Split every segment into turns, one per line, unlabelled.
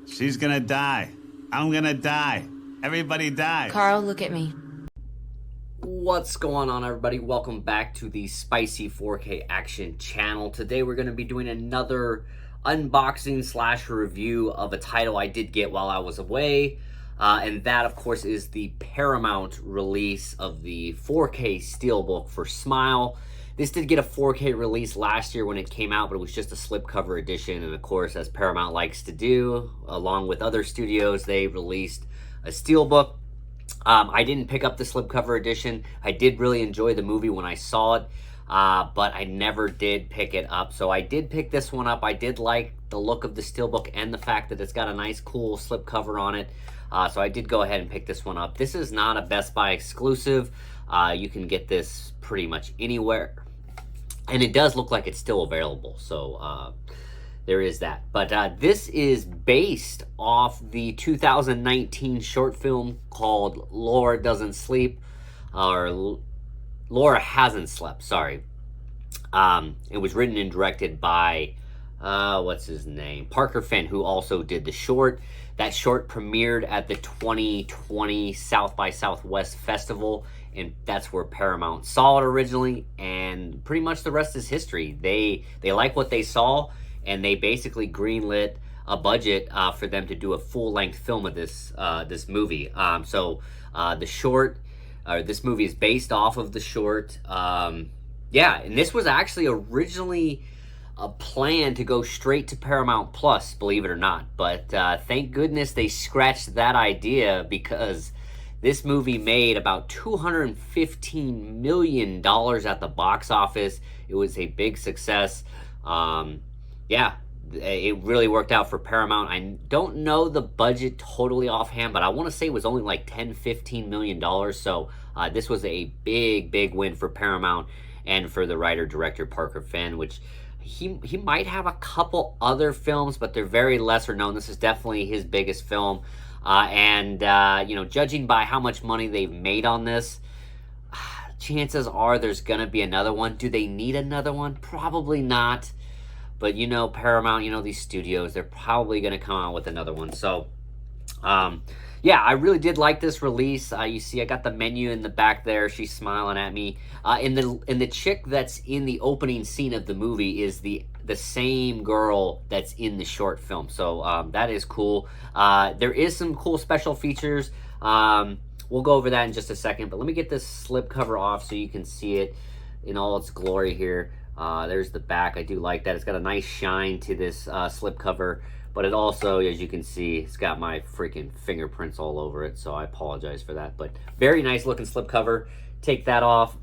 She's gonna die. I'm gonna die. Everybody dies.
Carl, look at me.
What's going on, everybody? Welcome back to the Spicy 4K Action channel. Today we're going to be doing another unboxing slash review of a title I did get while I was away. And that, of course, is the Paramount release of the 4K Steelbook for Smile. This did get a 4K release last year when it came out, but it was just a slipcover edition. And of course, as Paramount likes to do, along with other studios, they released a Steelbook. I didn't pick up the slipcover edition. I did really enjoy the movie when I saw it, but I never did pick it up. So I did pick this one up. I did like the look of the Steelbook and the fact that it's got a nice, cool slipcover on it. So I did go ahead and pick this one up. This is not a Best Buy exclusive. You can get this pretty much anywhere. And it does look like it's still available. So there is that. But this is based off the 2019 short film called Laura Doesn't Sleep, or Laura Hasn't Slept, sorry. It was written and directed by, what's his name? Parker Finn, who also did the short. That short premiered at the 2020 South by Southwest Festival, and that's where Paramount saw it originally, and pretty much the rest is history. They like what they saw, and they basically greenlit a budget for them to do a full-length film of this movie. The short, this movie is based off of the short. Yeah, and this was actually originally a plan to go straight to Paramount Plus, believe it or not. But thank goodness they scratched that idea, because this movie made about $215 million at the box office. It was a big success. Yeah, it really worked out for Paramount. I don't know the budget totally offhand, but I want to say it was only like $10-15 million. So this was a big win for Paramount and for the writer-director Parker Finn, which he might have a couple other films, but they're very lesser known. This is definitely his biggest film. You know, judging by how much money they've made on this, chances are there's going to be another one. Do they need another one? Probably not. But, you know, Paramount, you know, these studios, they're probably going to come out with another one. So, yeah, I really did like this release. You see, I got the menu in the back there. She's smiling at me. And the chick that's in the opening scene of the movie is the same girl that's in the short film. So that is cool. There is some cool special features. We'll go over that in just a second. But let me get this slipcover off so you can see it in all its glory here. There's the back. I do like that. It's got a nice shine to this slipcover. But it also, as you can see, it's got my freaking fingerprints all over it. So I apologize for that. But very nice looking slipcover. Take that off.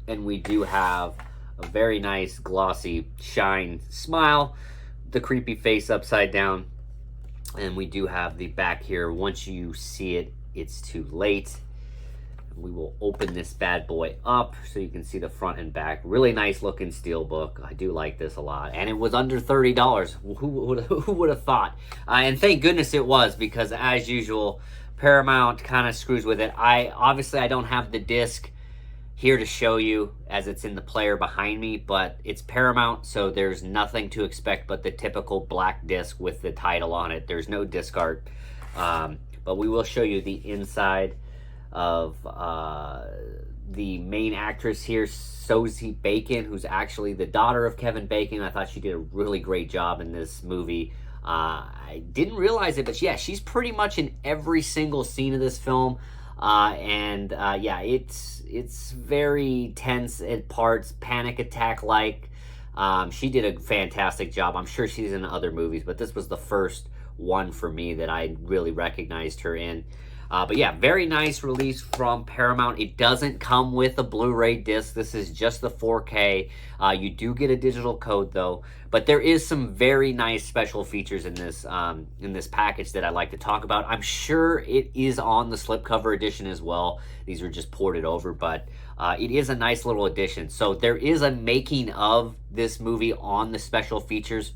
And we do have a very nice glossy shine smile. The creepy face upside down. And we do have the back here. Once you see it, it's too late. We will open this bad boy up so you can see the front and back. Really nice looking Steelbook. I do like this a lot. And it was under $30. Who would have thought? And thank goodness it was, because as usual, Paramount kind of screws with it. Obviously I don't have the disc here to show you, as it's in the player behind me, but it's Paramount, so there's nothing to expect but the typical black disc with the title on it. There's no disc art. But we will show you the inside of the main actress here, Sosie Bacon, who's actually the daughter of Kevin Bacon. I thought she did a really great job in this movie. I didn't realize it, but yeah, she's pretty much in every single scene of this film. Yeah, it's very tense at parts, panic attack like. She did a fantastic job. I'm sure she's in other movies, but this was the first one for me that I really recognized her in. But yeah, very nice release from Paramount. It doesn't come with a Blu-ray disc. This is just the 4K. You do get a digital code though, but there is some very nice special features in this package that I'd like to talk about. I'm sure it is on the slipcover edition as well. These are just ported over, but it is a nice little addition. So there is a making of this movie on the special features,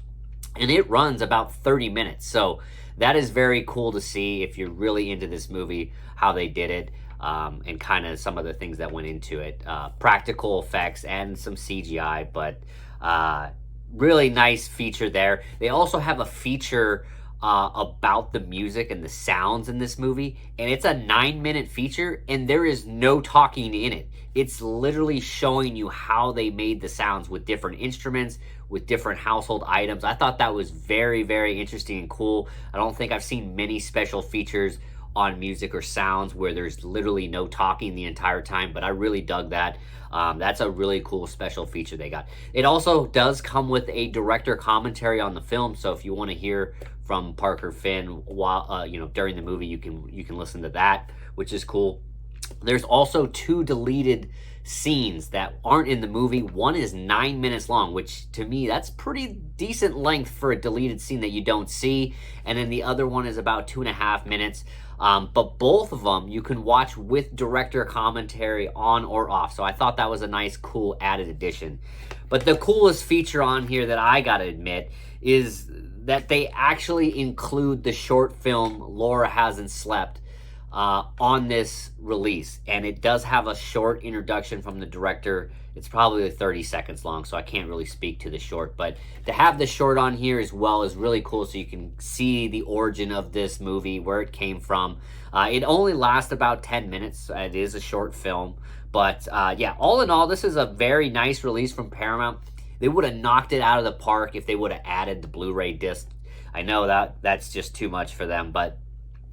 and it runs about 30 minutes. So that is very cool to see if you're really into this movie, how they did it, and kind of some of the things that went into it. Practical effects and some CGI, but really nice feature there. They also have a feature about the music and the sounds in this movie, and it's a 9-minute feature, and there is no talking in it. It's literally showing you how they made the sounds with different instruments, with different household items. I thought that was very, very interesting and cool. I don't think I've seen many special features on music or sounds where there's literally no talking the entire time, but I really dug that. That's a really cool special feature they got. It also does come with a director commentary on the film, so if you want to hear from Parker Finn while during the movie, you can listen to that, which is cool. There's also 2 deleted scenes that aren't in the movie. One is 9 minutes long, which to me, that's pretty decent length for a deleted scene that you don't see. And then the other one is about 2.5 minutes. But both of them you can watch with director commentary on or off. So I thought that was a nice, cool added addition. But the coolest feature on here that I gotta admit is that they actually include the short film Laura Hasn't Slept on this release, and it does have a short introduction from the director. It's probably 30 seconds long, so I can't really speak to the short, but to have the short on here as well is really cool, so you can see the origin of this movie, where it came from. It only lasts about 10 minutes. It is a short film, but yeah, all in all, this is a very nice release from Paramount. They would have knocked it out of the park if they would have added the Blu-ray disc. I know that's just too much for them, but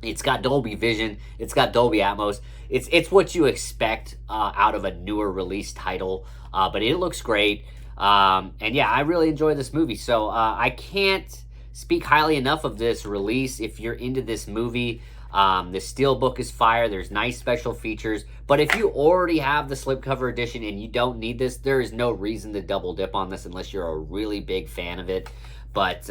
it's got Dolby Vision. It's got Dolby Atmos. It's what you expect out of a newer release title, but it looks great. And yeah, I really enjoy this movie. So I can't speak highly enough of this release. If you're into this movie, the Steelbook is fire. There's nice special features. But if you already have the slipcover edition and you don't need this, there is no reason to double dip on this unless you're a really big fan of it. But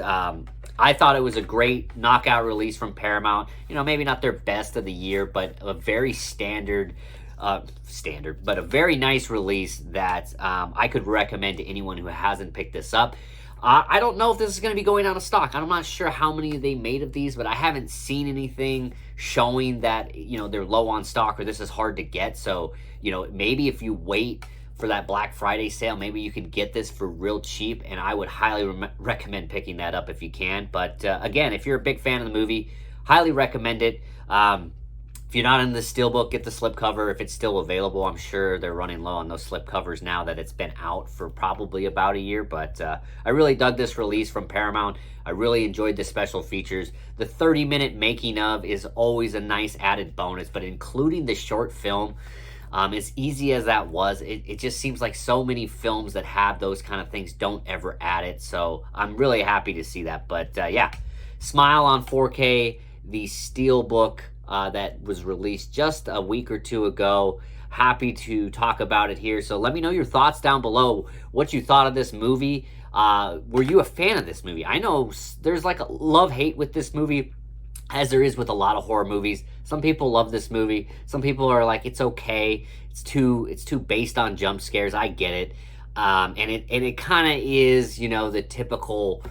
I thought it was a great knockout release from Paramount. Maybe not their best of the year, but a very standard, but a very nice release that I could recommend to anyone who hasn't picked this up. I don't know if this is going to be going out of stock. I'm not sure how many they made of these, but I haven't seen anything showing that, they're low on stock or this is hard to get. So, maybe if you wait for that Black Friday sale, maybe you can get this for real cheap, and I would highly recommend picking that up if you can. But again, if you're a big fan of the movie, highly recommend it. If you're not in the Steelbook, get the slipcover if it's still available. I'm sure they're running low on those slipcovers now that it's been out for probably about a year. But I really dug this release from Paramount. I really enjoyed the special features. The 30-minute making of is always a nice added bonus, but including the short film, as easy as that was, it just seems like so many films that have those kind of things don't ever add it. So I'm really happy to see that. But yeah, Smile on 4K, the Steelbook that was released just a week or two ago. Happy to talk about it here. So let me know your thoughts down below, what you thought of this movie. Were you a fan of this movie? I know there's like a love-hate with this movie, as there is with a lot of horror movies. Some people love this movie. Some people are like, it's okay. It's too based on jump scares. I get it. And it kind of is, the typical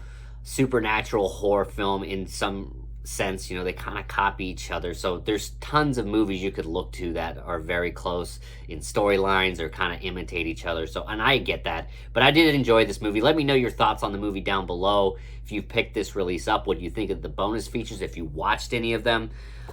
supernatural horror film in some sense. They kind of copy each other. So there's tons of movies you could look to that are very close in storylines or kind of imitate each other. So, and I get that, but I did enjoy this movie. Let me know your thoughts on the movie down below. If you picked this release up, what do you think of the bonus features? If you watched any of them,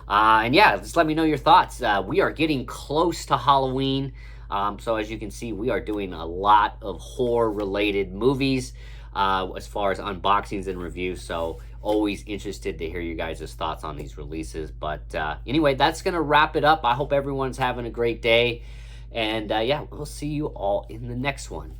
and yeah, just let me know your thoughts. We are getting close to Halloween. So as you can see, we are doing a lot of horror related movies, as far as unboxings and reviews. So always interested to hear you guys' thoughts on these releases. But anyway, that's going to wrap it up. I hope everyone's having a great day. And yeah, we'll see you all in the next one.